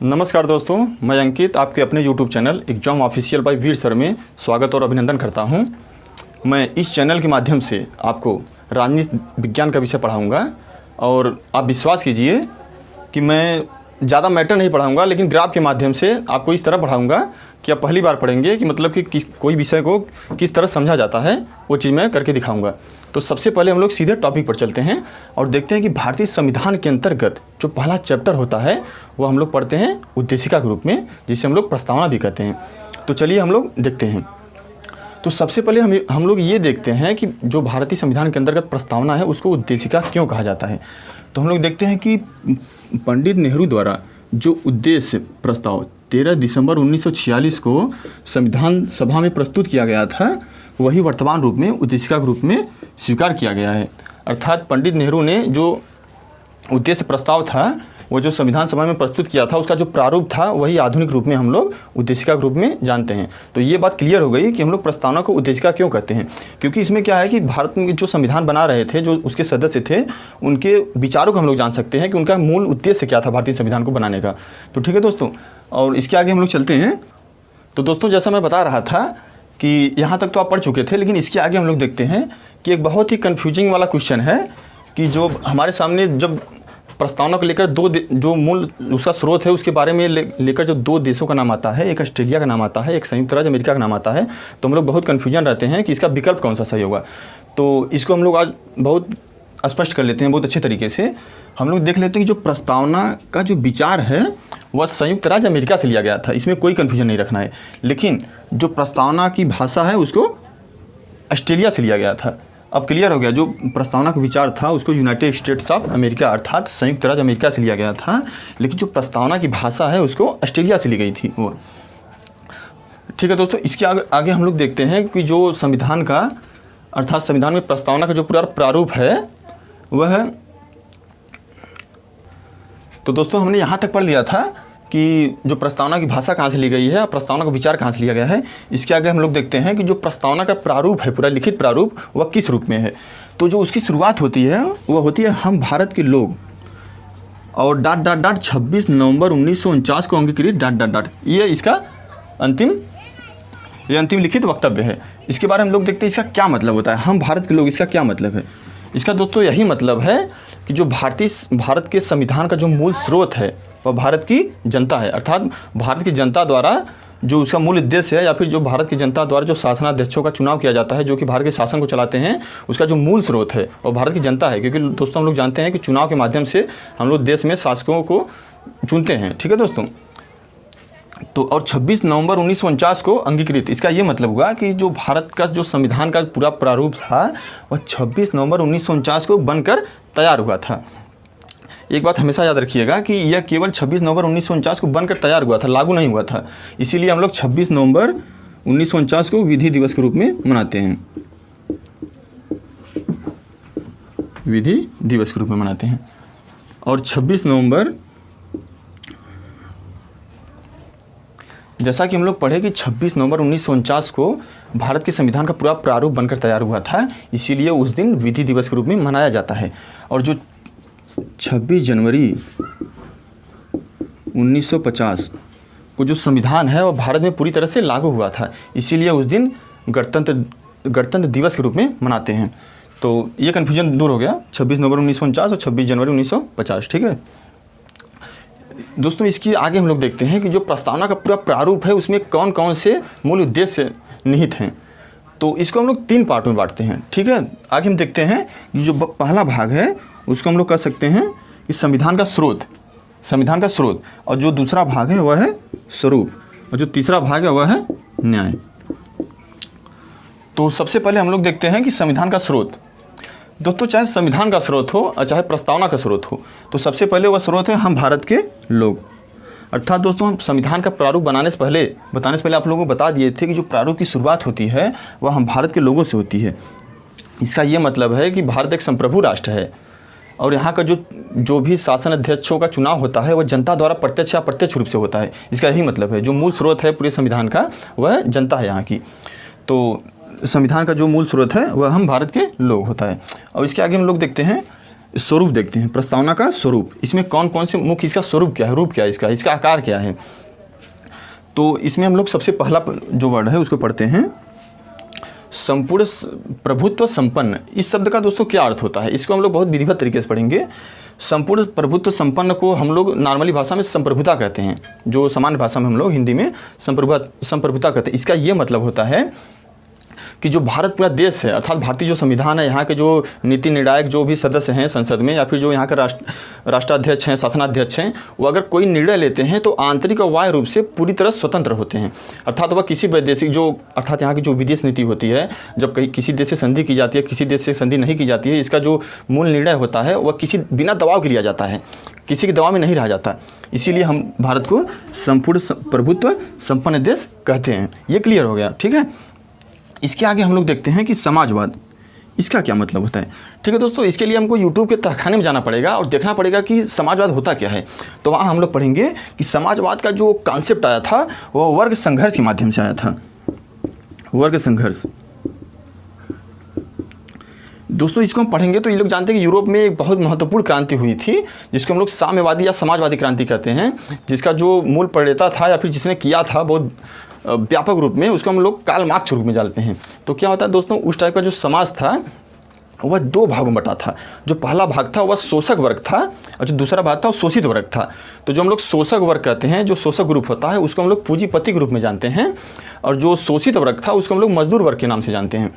नमस्कार दोस्तों, मैं अंकित आपके अपने YouTube channel exam official by Veer sir में स्वागत और अभिनंदन करता हूं। मैं इस चैनल के माध्यम से आपको राजनीति विज्ञान का विषय पढ़ाऊंगा और आप विश्वास कीजिए कि मैं ज़्यादा मैटर नहीं पढ़ाऊंगा, लेकिन ग्राफ के माध्यम से आपको इस तरह पढ़ाऊंगा कि आप पहली बार पढ़ेंगे कि मतलब कि कोई विषय को किस तरह समझा जाता है, वो चीज़ मैं करके दिखाऊंगा। तो सबसे पहले हम लोग सीधे टॉपिक पर चलते हैं और देखते हैं कि भारतीय संविधान के अंतर्गत जो पहला चैप्टर होता है वो हम लोग पढ़ते हैं उद्देशिका के रूप में, जिसे हम लोग प्रस्तावना भी कहते हैं। तो चलिए हम लोग देखते हैं। तो सबसे पहले हम लोग ये देखते हैं कि जो भारतीय संविधान के अंतर्गत प्रस्तावना है उसको उद्देशिका क्यों कहा जाता है। तो हम लोग देखते हैं कि पंडित नेहरू द्वारा जो उद्देश्य प्रस्ताव 13 दिसंबर 1946 को संविधान सभा में प्रस्तुत किया गया था, वही वर्तमान रूप में उद्देशिका के रूप में स्वीकार किया गया है। अर्थात पंडित नेहरू ने जो उद्देश्य प्रस्ताव था वो जो संविधान सभा में प्रस्तुत किया था, उसका जो प्रारूप था वही आधुनिक रूप में हम लोग उद्देशिका के रूप में जानते हैं। तो ये बात क्लियर हो गई कि हम लोग प्रस्तावना को उद्देशिका क्यों कहते हैं, क्योंकि इसमें क्या है कि भारत में जो संविधान बना रहे थे, जो उसके सदस्य थे, उनके विचारों को हम लोग जान सकते हैं कि उनका मूल उद्देश्य क्या था भारतीय संविधान को बनाने का। तो ठीक है दोस्तों, और इसके आगे हम लोग चलते हैं। तो दोस्तों जैसा मैं बता रहा था कि यहाँ तक तो आप पढ़ चुके थे, लेकिन इसके आगे हम लोग देखते हैं कि एक बहुत ही कन्फ्यूजिंग वाला क्वेश्चन है कि जो हमारे सामने जब प्रस्तावना को लेकर जो मूल उसका स्रोत है उसके बारे में लेकर जो दो देशों का नाम आता है, एक ऑस्ट्रेलिया का नाम आता है, एक संयुक्त राज्य अमेरिका का नाम आता है, तो हम लोग बहुत कन्फ्यूजन रहते हैं कि इसका विकल्प कौन सा सही होगा। तो इसको हम लोग आज बहुत स्पष्ट कर लेते हैं बहुत अच्छे तरीके से। हम लोग देख लेते हैं कि जो प्रस्तावना का जो विचार है वह संयुक्त राज्य अमेरिका से लिया गया था, इसमें कोई कन्फ्यूजन नहीं रखना है। लेकिन जो प्रस्तावना की भाषा है उसको ऑस्ट्रेलिया से लिया गया था। अब क्लियर हो गया, जो प्रस्तावना का विचार था उसको यूनाइटेड स्टेट्स ऑफ अमेरिका अर्थात संयुक्त राज्य अमेरिका से लिया गया था, लेकिन जो प्रस्तावना की भाषा है उसको ऑस्ट्रेलिया से ली गई थी वो। ठीक है दोस्तों, इसके आगे हम लोग देखते हैं कि जो संविधान का अर्थात संविधान में प्रस्तावना का जो पूरा प्रारूप है वह, तो दोस्तों हमने यहाँ तक पढ़ लिया था कि जो प्रस्तावना की भाषा कहाँ से ली गई है, प्रस्तावना का विचार कहाँ से लिया गया है। इसके आगे हम लोग देखते हैं कि जो प्रस्तावना का प्रारूप है, पूरा लिखित प्रारूप, वह किस रूप में है। तो जो उसकी शुरुआत होती है वह होती है हम भारत के लोग और ... 26 नवंबर 1949 को अंगीकृत ... ये इसका अंतिम लिखित वक्तव्य है। इसके बारे में हम लोग देखते हैं इसका क्या मतलब होता है, हम भारत के लोग, इसका क्या मतलब है। इसका दोस्तों यही मतलब है कि जो भारत के संविधान का जो मूल स्रोत है वह भारत की जनता है, अर्थात भारत की जनता द्वारा जो उसका मूल उद्देश्य है, या फिर जो भारत की जनता द्वारा जो शासनाध्यक्षों का चुनाव किया जाता है, जो कि भारत के शासन को चलाते हैं, उसका जो मूल स्रोत है वो भारत की जनता है। क्योंकि दोस्तों हम लोग जानते हैं कि चुनाव के माध्यम से हम लोग देश में शासकों को चुनते हैं। ठीक है दोस्तों, तो और 26 नवंबर 1949 को अंगीकृत, इसका ये मतलब हुआ कि जो भारत का जो संविधान का पूरा प्रारूप था वह 26 नवंबर 1949 को बनकर तैयार हुआ था। एक बात हमेशा याद रखिएगा कि यह केवल 26 नवंबर 1949 को बनकर तैयार हुआ था, लागू नहीं हुआ था। इसीलिए हम लोग 26 नवंबर 1949 को विधि दिवस के रूप में मनाते हैं, विधि दिवस के रूप में मनाते हैं। और 26 नवंबर, जैसा कि हम लोग पढ़े कि 26 नवंबर 1949 को भारत के संविधान का पूरा प्रारूप बनकर तैयार हुआ था, इसीलिए उस दिन विधि दिवस के रूप में मनाया जाता है। और जो 26 जनवरी 1950 को जो संविधान है वह भारत में पूरी तरह से लागू हुआ था, इसीलिए उस दिन गणतंत्र दिवस के रूप में मनाते हैं। तो ये कन्फ्यूजन दूर हो गया, 26 नवंबर 1949 और 26 जनवरी 1950। ठीक है दोस्तों, इसकी आगे हम लोग देखते हैं कि जो प्रस्तावना का पूरा प्रारूप है उसमें कौन कौन से मूल उद्देश्य निहित हैं। तो इसको हम लोग 3 पार्ट में बांटते हैं। ठीक है, आगे हम देखते हैं कि जो पहला भाग है उसको हम लोग कह सकते हैं कि संविधान का स्रोत, और जो दूसरा भाग है वह है स्वरूप, और जो तीसरा भाग है वह है न्याय। तो सबसे पहले हम लोग देखते हैं कि संविधान का स्रोत। दोस्तों चाहे संविधान का स्रोत हो और चाहे प्रस्तावना का स्रोत हो, तो सबसे पहले वह स्रोत है हम भारत के लोग। अर्थात दोस्तों हम संविधान का प्रारूप बताने से पहले आप लोगों को बता दिए थे कि जो प्रारूप की शुरुआत होती है वह हम भारत के लोगों से होती है। इसका ये मतलब है कि भारत एक संप्रभु राष्ट्र है और यहाँ का जो भी शासन अध्यक्षों का चुनाव होता है वह जनता द्वारा प्रत्यक्ष या अप्रत्यक्ष रूप से होता है। इसका यही मतलब है, जो मूल स्रोत है पूरे संविधान का वह जनता है यहाँ की। तो संविधान का जो मूल स्रोत है वह हम भारत के लोग होता है। और इसके आगे हम लोग देखते हैं स्वरूप देखते हैं, प्रस्तावना का स्वरूप। इसमें कौन कौन से मुख्य, इसका स्वरूप क्या है, रूप क्या है, इसका आकार क्या है। तो इसमें हम लोग सबसे पहला जो वर्ड है उसको पढ़ते हैं, संपूर्ण प्रभुत्व संपन्न। इस शब्द का दोस्तों क्या अर्थ होता है, इसको हम लोग बहुत विधिवत तरीके से पढ़ेंगे। संपूर्ण प्रभुत्व संपन्न को हम लोग नॉर्मली भाषा में संप्रभुता कहते हैं, जो सामान्य भाषा में हम लोग हिंदी में संप्रभुता कहते हैं। इसका ये मतलब होता है कि जो भारत पूरा देश है, अर्थात भारतीय जो संविधान है, यहाँ के जो नीति निर्णायक जो भी सदस्य हैं संसद में, या फिर जो यहाँ के राष्ट्राध्यक्ष हैं, शासनाध्यक्ष हैं, वो अगर कोई निर्णय लेते हैं तो आंतरिक और बाह्य रूप से पूरी तरह स्वतंत्र होते हैं। अर्थात वह किसी वैदेशिक जो, अर्थात यहाँ की जो विदेश नीति होती है, जब कहीं किसी देश से संधि की जाती है, किसी देश से संधि नहीं की जाती है, इसका जो मूल निर्णय होता है वह किसी बिना दबाव के लिया जाता है, किसी के दबाव में नहीं रहा जाता। इसीलिए हम भारत को संपूर्ण प्रभुत्व संपन्न देश कहते हैं। ये क्लियर हो गया, ठीक है। इसके आगे हम लोग देखते हैं कि समाजवाद, इसका क्या मतलब होता है। ठीक है दोस्तों, इसके लिए हमको यूट्यूब के तहखाने में जाना पड़ेगा और देखना पड़ेगा कि समाजवाद होता क्या है। तो वहाँ हम लोग पढ़ेंगे कि समाजवाद का जो कॉन्सेप्ट आया था वो वर्ग संघर्ष के माध्यम से आया था। वर्ग संघर्ष दोस्तों, इसको हम पढ़ेंगे तो ये लोग जानते हैं कि यूरोप में एक बहुत महत्वपूर्ण क्रांति हुई थी, जिसको हम लोग साम्यवादी या समाजवादी क्रांति कहते हैं, जिसका जो मूल प्रणेता था या फिर जिसने किया था बहुत व्यापक रूप में, उसको हम लोग कार्ल मार्क्स रूप में जानते हैं। तो क्या होता है दोस्तों, उस टाइप का जो समाज था वह दो भागों में बटा था। जो पहला भाग था वह शोषक वर्ग था और जो दूसरा भाग था वो शोषित वर्ग था। तो जो हम लोग शोषक वर्ग कहते हैं, जो शोषक ग्रुप होता है, उसको हम लोग पूंजीपति के रूप में जानते हैं, और जो शोषित वर्ग था उसको हम लोग मजदूर वर्ग के नाम से जानते हैं।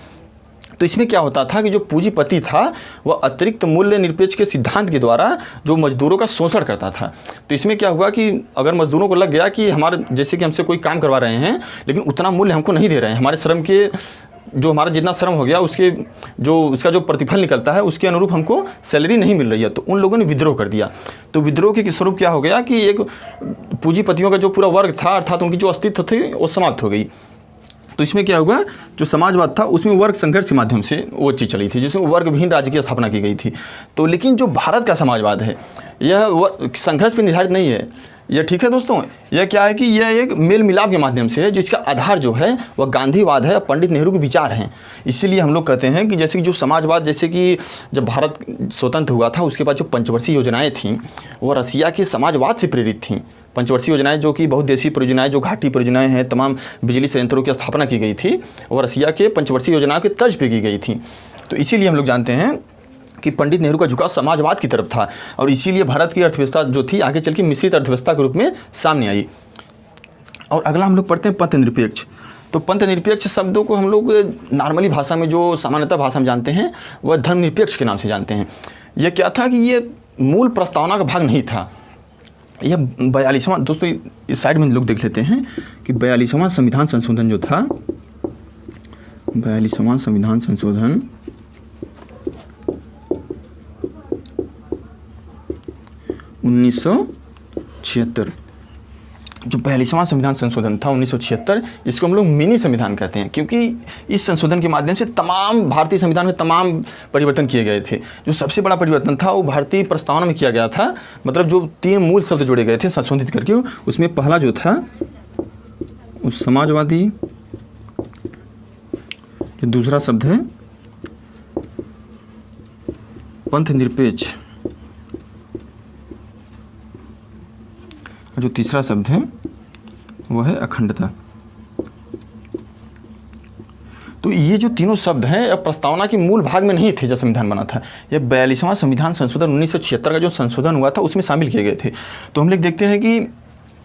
तो इसमें क्या होता था कि जो पूंजीपति था वह अतिरिक्त मूल्य निरपेक्ष के सिद्धांत के द्वारा जो मजदूरों का शोषण करता था। तो इसमें क्या हुआ कि अगर मजदूरों को लग गया कि हमारे जैसे कि हमसे कोई काम करवा रहे हैं लेकिन उतना मूल्य हमको नहीं दे रहे हैं, हमारे श्रम के जो हमारा जितना श्रम हो गया उसके जो उसका जो प्रतिफल निकलता है उसके अनुरूप हमको सैलरी नहीं मिल रही है, तो उन लोगों ने विद्रोह कर दिया। तो विद्रोह के स्वरूप क्या हो गया कि एक पूंजीपतियों का जो पूरा वर्ग था, अर्थात उनकी जो अस्तित्व थी वो समाप्त हो गई। तो इसमें क्या हुआ, जो समाजवाद था उसमें वर्ग संघर्ष के माध्यम से वो चीज़ चली थी, जिसमें वर्ग विहीन राज्य की स्थापना की गई थी। तो लेकिन जो भारत का समाजवाद है यह संघर्ष पर निर्धारित नहीं है। यह ठीक है दोस्तों, यह क्या है कि यह एक मेल मिलाप के माध्यम से है, जिसका आधार जो है वह गांधीवाद है, पंडित नेहरू के विचार हैं। इसीलिए हम लोग कहते हैं कि जैसे कि जो समाजवाद, जैसे कि जब भारत स्वतंत्र हुआ था उसके बाद जो पंचवर्षीय योजनाएं थीं वो रसिया के समाजवाद से प्रेरित थीं। पंचवर्षीय योजनाएं जो कि बहुउद्देशीय परियोजनाएं, जो घाटी परियोजनाएं हैं, तमाम बिजली संयंत्रों की स्थापना की गई थी और रसिया के पंचवर्षीय योजनाओं के तर्ज पे की गई थी। तो इसीलिए हम लोग जानते हैं कि पंडित नेहरू का झुकाव समाजवाद की तरफ था और इसीलिए भारत की अर्थव्यवस्था जो थी आगे चल के मिश्रित अर्थव्यवस्था के रूप में सामने आई। और अगला हम लोग पढ़ते हैं पंथ निरपेक्ष। तो पंथ निरपेक्ष शब्दों को हम लोग नॉर्मली भाषा में, जो सामान्यतः भाषा में जानते हैं, वह धर्मनिरपेक्ष के नाम से जानते हैं। यह क्या था कि ये मूल प्रस्तावना का भाग नहीं था। यह 42वां, दोस्तों इस साइड में लोग देख लेते हैं कि 42वां संविधान संशोधन जो था, 42वां संविधान संशोधन 1976, जो 42वां संविधान संशोधन था 1976, इसको हम लोग मिनी संविधान कहते हैं, क्योंकि इस संशोधन के माध्यम से तमाम भारतीय संविधान में तमाम परिवर्तन किए गए थे। जो सबसे बड़ा परिवर्तन था वो भारतीय प्रस्तावना में किया गया था, मतलब जो 3 मूल शब्द जोड़े गए थे संशोधित करके, उसमें पहला जो था उस समाजवादी, जो दूसरा शब्द है पंथ निरपेक्ष, जो तीसरा शब्द है वह है अखंडता। तो ये जो तीनों शब्द हैं प्रस्तावना के मूल भाग में नहीं थे जब संविधान बना था। यह 42वां संविधान संशोधन 1976 का जो संशोधन हुआ था उसमें शामिल किए गए थे। तो हम लोग देखते हैं कि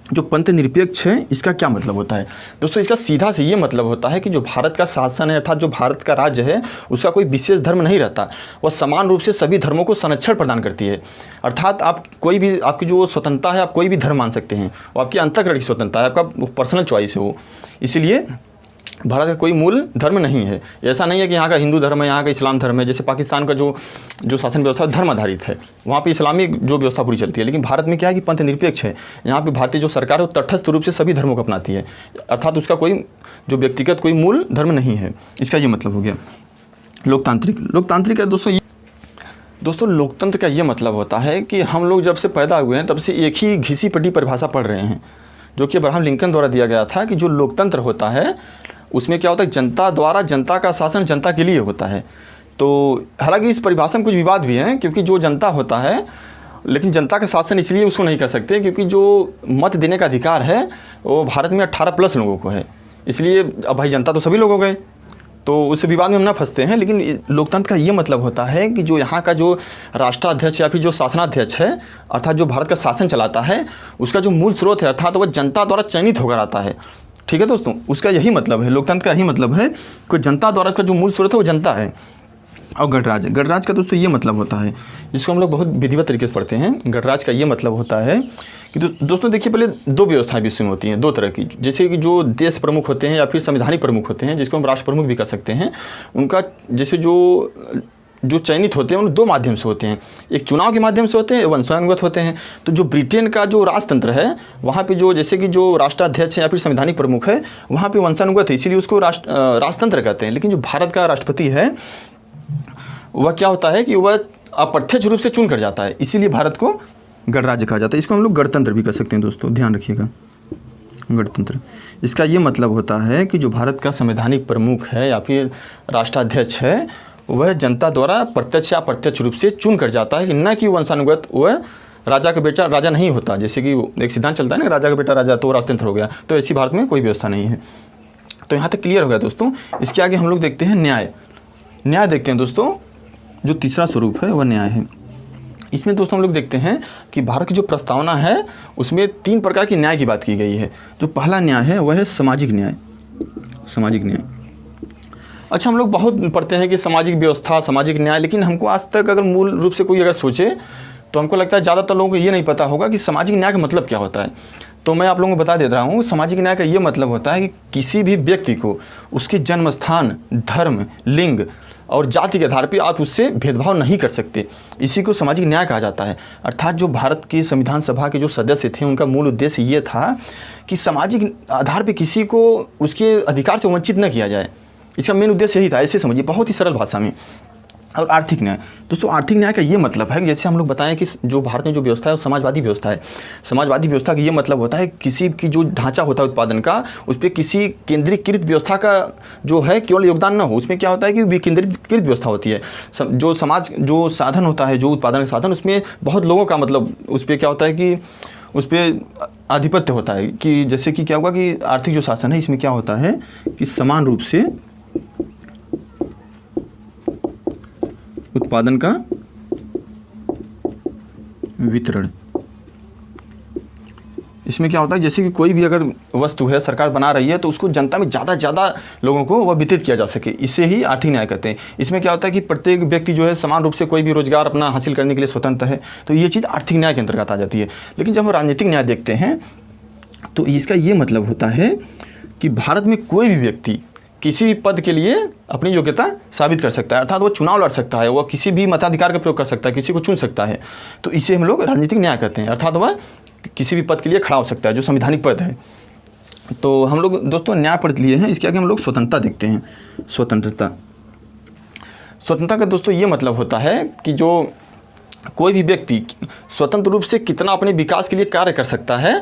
जो पंथ निरपेक्ष है इसका क्या मतलब होता है। दोस्तों इसका सीधा से ये मतलब होता है कि जो भारत का शासन है, अर्थात जो भारत का राज्य है, उसका कोई विशेष धर्म नहीं रहता, वह समान रूप से सभी धर्मों को संरक्षण प्रदान करती है। अर्थात आप कोई भी, आपकी जो स्वतंत्रता है, आप कोई भी धर्म मान सकते हैं, वो आपकी अंतःकरण की स्वतंत्रता है, आपका पर्सनल चॉइस है वो। इसीलिए भारत का कोई मूल धर्म नहीं है। ऐसा नहीं है कि यहाँ का हिंदू धर्म है, यहाँ का इस्लाम धर्म है। जैसे पाकिस्तान का जो शासन व्यवस्था धर्म आधारित है, वहाँ पे इस्लामिक जो व्यवस्था पूरी चलती है। लेकिन भारत में क्या है कि पंथ निरपेक्ष है। यहाँ पे भारतीय जो सरकार है वो तटस्थ रूप से सभी धर्मों को अपनाती है, अर्थात उसका कोई जो व्यक्तिगत कोई मूल धर्म नहीं है। इसका ये मतलब हो गया। लोकतांत्रिक है दोस्तों लोकतंत्र का ये मतलब होता है कि हम लोग जब से पैदा हुए हैं तब से एक ही घिसी पिटी परिभाषा पढ़ रहे हैं, जो कि अब्राहम लिंकन द्वारा दिया गया था कि जो लोकतंत्र होता है उसमें क्या होता है, जनता द्वारा जनता का शासन जनता के लिए होता है। तो हालांकि इस परिभाषा में कुछ विवाद भी हैं, क्योंकि जो जनता होता है, लेकिन जनता का शासन इसलिए उसको नहीं कर सकते क्योंकि जो मत देने का अधिकार है वो भारत में 18+ लोगों को है। इसलिए अब भाई जनता तो सभी लोग हो गए, तो उस विवाद में हम ना फंसते हैं। लेकिन लोकतंत्र का ये मतलब होता है कि जो यहाँ का जो राष्ट्राध्यक्ष या फिर जो शासनाध्यक्ष है, अर्थात जो भारत का शासन चलाता है, उसका जो मूल स्रोत है, अर्थात वह जनता द्वारा चयनित होकर आता है। ठीक है दोस्तों, उसका यही मतलब है, लोकतंत्र का यही मतलब है कि जनता द्वारा उसका जो मूल स्रोत है वो जनता है। और गणराज्य का दोस्तों ये मतलब होता है, जिसको हम लोग बहुत विधिवत तरीके से पढ़ते हैं। गणराज्य का ये मतलब होता है कि दोस्तों देखिए, पहले 2 व्यवस्थाएं विश्व में होती हैं, 2 तरह की, जैसे कि जो देश प्रमुख होते हैं या फिर संवैधानिक प्रमुख होते हैं, जिसको हम राष्ट्र प्रमुख भी कह सकते हैं। उनका जैसे जो चयनित होते हैं उन 2 माध्यम से होते हैं, एक चुनाव के माध्यम से होते हैं, वंशानुगत होते हैं। तो जो ब्रिटेन का जो राजतंत्र है, वहाँ पे जो जैसे कि जो राष्ट्राध्यक्ष है या फिर संवैधानिक प्रमुख है, वहाँ पे वंशानुगत है, इसीलिए उसको राजतंत्र कहते हैं। लेकिन जो भारत का राष्ट्रपति है वह क्या होता है कि वह अप्रत्यक्ष रूप से चुन कर जाता है, इसीलिए भारत को गणराज्य कहा जाता है। इसको हम लोग गणतंत्र भी कह सकते हैं दोस्तों, ध्यान रखिएगा। गणतंत्र, इसका ये मतलब होता है कि जो भारत का संवैधानिक प्रमुख है या फिर राष्ट्राध्यक्ष है, वह जनता द्वारा प्रत्यक्ष या अप्रत्यक्ष रूप से चुन कर जाता है, कि न कि वंशानुगत वह राजा का बेटा राजा नहीं होता। जैसे कि एक सिद्धांत चलता है ना, राजा का बेटा राजा, तो राजतंत्र हो गया। तो ऐसी भारत में कोई व्यवस्था नहीं है। तो यहाँ तक क्लियर हो गया दोस्तों। इसके आगे हम लोग देखते हैं न्याय देखते हैं दोस्तों। जो तीसरा स्वरूप है वह न्याय है। इसमें दोस्तों हम लोग देखते हैं कि भारत की जो प्रस्तावना है उसमें 3 प्रकार की न्याय की बात की गई है। जो पहला न्याय है वह है सामाजिक न्याय। अच्छा, हम लोग बहुत पढ़ते हैं कि सामाजिक व्यवस्था, सामाजिक न्याय, लेकिन हमको आज तक अगर मूल रूप से कोई अगर सोचे तो हमको लगता है ज़्यादातर लोगों को ये नहीं पता होगा कि सामाजिक न्याय का मतलब क्या होता है। तो मैं आप लोगों को बता दे रहा हूँ, सामाजिक न्याय का ये मतलब होता है कि किसी भी व्यक्ति को उसके जन्म स्थान, धर्म, लिंग और जाति के आधार पर आप उससे भेदभाव नहीं कर सकते। इसी को सामाजिक न्याय कहा जाता है। अर्थात जो भारत की संविधान सभा के जो सदस्य थे, उनका मूल उद्देश्य ये था कि सामाजिक आधार पर किसी को उसके अधिकार से वंचित न किया जाए। इसका मेन उद्देश्य यही था, ऐसे समझिए, बहुत ही सरल भाषा में। और आर्थिक न्याय दोस्तों, आर्थिक न्याय का ये मतलब है, जैसे हम लोग बताएं कि जो भारत में जो व्यवस्था है वो समाजवादी व्यवस्था है। समाजवादी व्यवस्था का ये मतलब होता है किसी की जो ढांचा होता है उत्पादन का, उस पर किसी केंद्रीकृत व्यवस्था का जो है केवल योगदान ना हो। उसमें क्या होता है कि विकेंद्रीकृत व्यवस्था होती है। जो समाज जो साधन होता है, जो उत्पादन का साधन, उसमें बहुत लोगों का मतलब उस पर क्या होता है कि उस पर आधिपत्य होता है। कि जैसे कि क्या होगा कि आर्थिक जो शासन है इसमें क्या होता है कि समान रूप से उत्पादन का वितरण। इसमें क्या होता है, जैसे कि कोई भी अगर वस्तु है सरकार बना रही है तो उसको जनता में ज़्यादा लोगों को वह वितरित किया जा सके, इससे ही आर्थिक न्याय कहते हैं। इसमें क्या होता है कि प्रत्येक व्यक्ति जो है समान रूप से कोई भी रोजगार अपना हासिल करने के लिए स्वतंत्र है। तो ये चीज़ आर्थिक न्याय के अंतर्गत आ जाती है। लेकिन जब हम राजनीतिक न्याय देखते हैं तो इसका ये मतलब होता है कि भारत में कोई भी व्यक्ति किसी भी पद के लिए अपनी योग्यता साबित कर सकता है। अर्थात वो चुनाव लड़ सकता है, वो किसी भी मताधिकार का प्रयोग कर सकता है, किसी को चुन सकता है। तो इसे हम लोग राजनीतिक न्याय कहते हैं। अर्थात वह किसी भी पद के लिए खड़ा हो सकता है, जो संवैधानिक पद है। तो हम लोग दोस्तों न्याय पढ़ लिए हैं। इसके आगे हम लोग स्वतंत्रता देखते हैं। स्वतंत्रता का दोस्तों ये मतलब होता है कि जो कोई भी व्यक्ति स्वतंत्र रूप से कितना अपने विकास के लिए कार्य कर सकता है।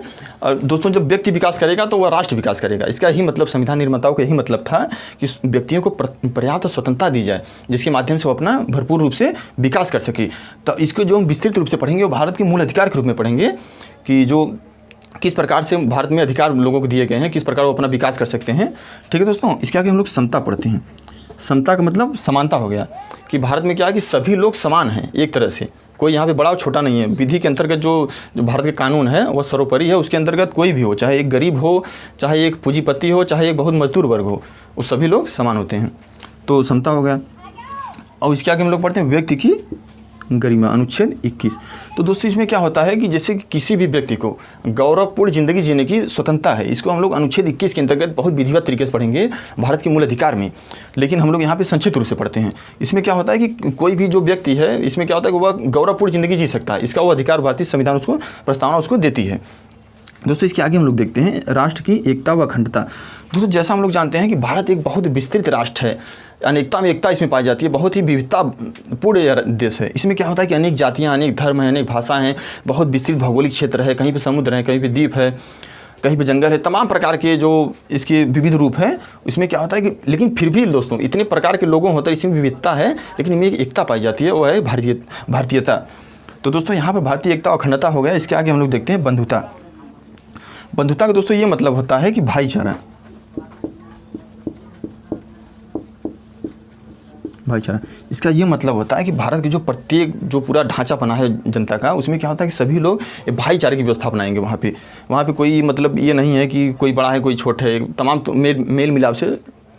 और दोस्तों जब व्यक्ति विकास करेगा तो वह राष्ट्र विकास करेगा। इसका ही मतलब संविधान निर्माताओं का यही मतलब था कि व्यक्तियों को पर्याप्त स्वतंत्रता दी जाए, जिसके माध्यम से वो अपना भरपूर रूप से विकास कर सके। तो इसको जो हम विस्तृत रूप से पढ़ेंगे वो भारत के मूल अधिकार के रूप में पढ़ेंगे कि जो किस प्रकार से भारत में अधिकार लोगों को दिए गए हैं, किस प्रकार वो अपना विकास कर सकते हैं। ठीक है दोस्तों, इसके आगे हम लोग समता पढ़ते हैं। समता का मतलब समानता हो गया कि भारत में क्या है कि सभी लोग समान हैं एक तरह से, कोई यहाँ पे बड़ा और छोटा नहीं है। विधि के अंतर्गत जो भारत के कानून है वह सर्वोपरि है। उसके अंतर्गत कोई भी हो, चाहे एक गरीब हो, चाहे एक पूंजीपति हो, चाहे एक बहुत मजदूर वर्ग हो, वो सभी लोग समान होते हैं। तो समता हो गया। और इसके आगे हम लोग पढ़ते हैं व्यक्ति की गरिमा, अनुच्छेद 21। तो दोस्तों इसमें क्या होता है कि जैसे कि किसी भी व्यक्ति को गौरवपूर्ण ज़िंदगी जीने की स्वतंत्रता है। इसको हम लोग अनुच्छेद 21 के अंतर्गत बहुत विधिवत तरीके से पढ़ेंगे भारत के मूल अधिकार में। लेकिन हम लोग यहाँ पे संक्षिप्त रूप से पढ़ते हैं। इसमें क्या होता है कि कोई भी जो व्यक्ति है, इसमें क्या होता है कि वह गौरवपूर्ण ज़िंदगी जी सकता है। इसका वो अधिकार भारतीय संविधान उसको प्रस्तावना उसको देती है। दोस्तों इसके आगे हम लोग देखते हैं राष्ट्र की एकता व अखंडता। दोस्तों जैसा हम लोग जानते हैं कि भारत एक बहुत विस्तृत राष्ट्र है, अनेकता में एकता इसमें पाई जाती है, बहुत ही विविधतापूर्ण देश है। इसमें क्या होता है कि अनेक जातियाँ, अनेक धर्म हैं, अनेक भाषा हैं, बहुत विस्तृत भौगोलिक क्षेत्र है, कहीं पे समुद्र है, कहीं पे द्वीप है। कहीं पे जंगल है, तमाम प्रकार के जो इसके विविध रूप हैं। इसमें क्या होता है कि लेकिन फिर भी दोस्तों इतने प्रकार के लोगों होते हैं, इसमें विविधता है लेकिन इनमें एक एकता पाई जाती है, वो है भारतीयता। तो दोस्तों यहाँ पर भारतीय एकता और अखंडता हो गया। इसके आगे हम लोग देखते हैं बंधुता। बंधुता का दोस्तों ये मतलब होता है कि भाईचारा। इसका ये मतलब होता है कि भारत के जो प्रत्येक जो पूरा ढांचा बना है जनता का, उसमें क्या होता है कि सभी लोग भाईचारे की व्यवस्था बनाएंगे। वहाँ पे कोई मतलब ये नहीं है कि कोई बड़ा है कोई छोटा है, तमाम तो मेल मिलाप से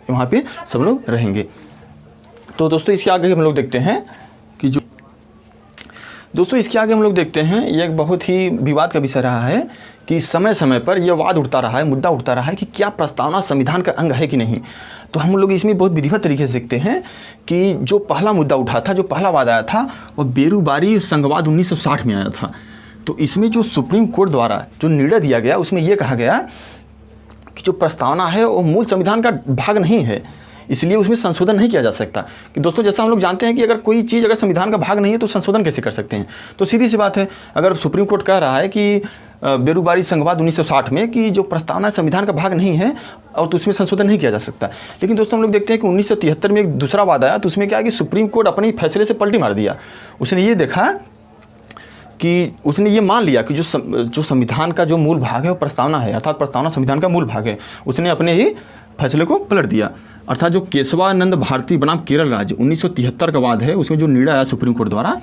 वहाँ पे सब लोग रहेंगे। तो दोस्तों इसके आगे हम लोग देखते हैं कि जो दोस्तों इसके आगे हम लोग देखते हैं ये एक बहुत ही विवाद का विषय रहा है कि समय समय पर यह वाद उठता रहा है, मुद्दा उठता रहा है कि क्या प्रस्तावना संविधान का अंग है कि नहीं। तो हम लोग इसमें बहुत विधिवत तरीके से देखते हैं कि जो पहला मुद्दा उठा था, जो पहला वाद आया था, वह बेरूबारी संघवाद 1960 में आया था। तो इसमें जो सुप्रीम कोर्ट द्वारा जो निर्णय दिया गया उसमें यह कहा गया कि जो प्रस्तावना है वो मूल संविधान का भाग नहीं है, इसलिए उसमें संशोधन नहीं किया जा सकता। कि दोस्तों जैसा हम लोग जानते हैं कि अगर कोई चीज़ अगर संविधान का भाग नहीं है तो संशोधन कैसे कर सकते हैं। तो सीधी सी बात है, अगर सुप्रीम कोर्ट कह रहा है कि बेरूबारी संघवाद 1960 में कि जो प्रस्तावना संविधान का भाग नहीं है और तो उसमें संशोधन नहीं किया जा सकता। लेकिन दोस्तों हम लोग देखते हैं कि 1973 में एक दूसरा वाद आया, तो उसमें क्या है कि सुप्रीम कोर्ट अपने फैसले से पलटी मार दिया। उसने ये देखा कि उसने ये मान लिया कि जो संविधान का जो मूल भाग है वो प्रस्तावना है, अर्थात प्रस्तावना संविधान का मूल भाग है। उसने अपने ही फैसले को पलट दिया। अर्थात जो केशवानंद भारती बनाम केरल राज्य 1973 का वाद है, उसमें जो निर्णय आया सुप्रीम कोर्ट द्वारा,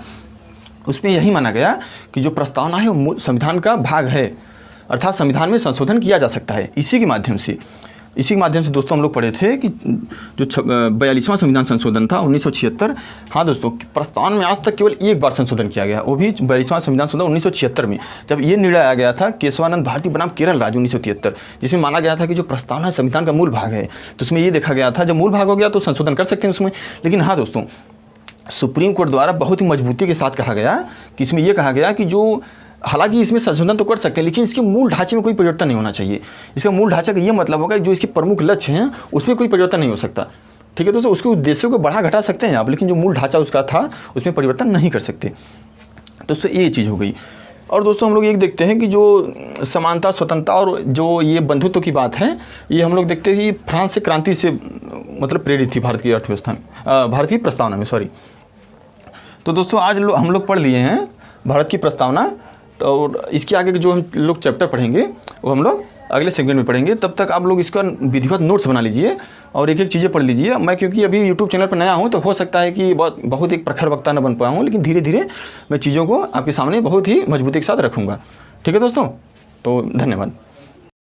उसमें यही माना गया कि जो प्रस्तावना है वो संविधान का भाग है, अर्थात संविधान में संशोधन किया जा सकता है। इसी के माध्यम से दोस्तों हम लोग पढ़े थे कि जो 42वां संविधान संशोधन था 1976। हाँ दोस्तों, प्रस्तावना में आज तक केवल एक बार संशोधन किया गया, वो भी 42वां संविधान संशोधन 1976 में, जब ये निर्णय आया गया था केशवानंद भारती बनाम केरल राज्य 1973, जिसमें माना गया था कि जो प्रस्तावना संविधान का मूल भाग है। तो उसमें ये देखा गया था जब मूल भाग हो गया तो संशोधन कर सकते हैं उसमें। लेकिन हाँ दोस्तों, सुप्रीम कोर्ट द्वारा बहुत ही मजबूती के साथ कहा गया कि इसमें यह कहा गया कि जो हालांकि इसमें संशोधन तो कर सकते हैं लेकिन इसके मूल ढांचे में कोई परिवर्तन नहीं होना चाहिए। इसका मूल ढांचे का ये मतलब होगा कि जो इसके प्रमुख लक्ष्य हैं उसमें कोई परिवर्तन नहीं हो सकता। ठीक है दोस्तों, उसके उद्देश्यों को बढ़ा घटा सकते हैं आप, लेकिन जो मूल ढांचा उसका था उसमें परिवर्तन नहीं कर सकते। दोस्तों ये चीज़ हो गई। और दोस्तों हम लोग ये देखते हैं कि जो समानता, स्वतंत्रता और जो ये बंधुत्व की बात है, ये हम लोग देखते हैं कि फ्रांस से क्रांति से मतलब प्रेरित थी भारत की अर्थव्यवस्था में, भारत की प्रस्तावना में, सॉरी। तो दोस्तों आज हम लोग पढ़ लिए हैं भारत की प्रस्तावना। तो इसके आगे जो हम लोग चैप्टर पढ़ेंगे वो हम लोग अगले सेगमेंट में पढ़ेंगे। तब तक आप लोग इसका विधिवत नोट्स बना लीजिए और एक एक चीज़ें पढ़ लीजिए। मैं क्योंकि अभी यूट्यूब चैनल पर नया हूँ तो हो सकता है कि बहुत एक प्रखर वक्ता न बन पाया हूँ, लेकिन धीरे धीरे मैं चीज़ों को आपके सामने बहुत ही मजबूती के साथ रखूँगा। ठीक है दोस्तों, तो धन्यवाद।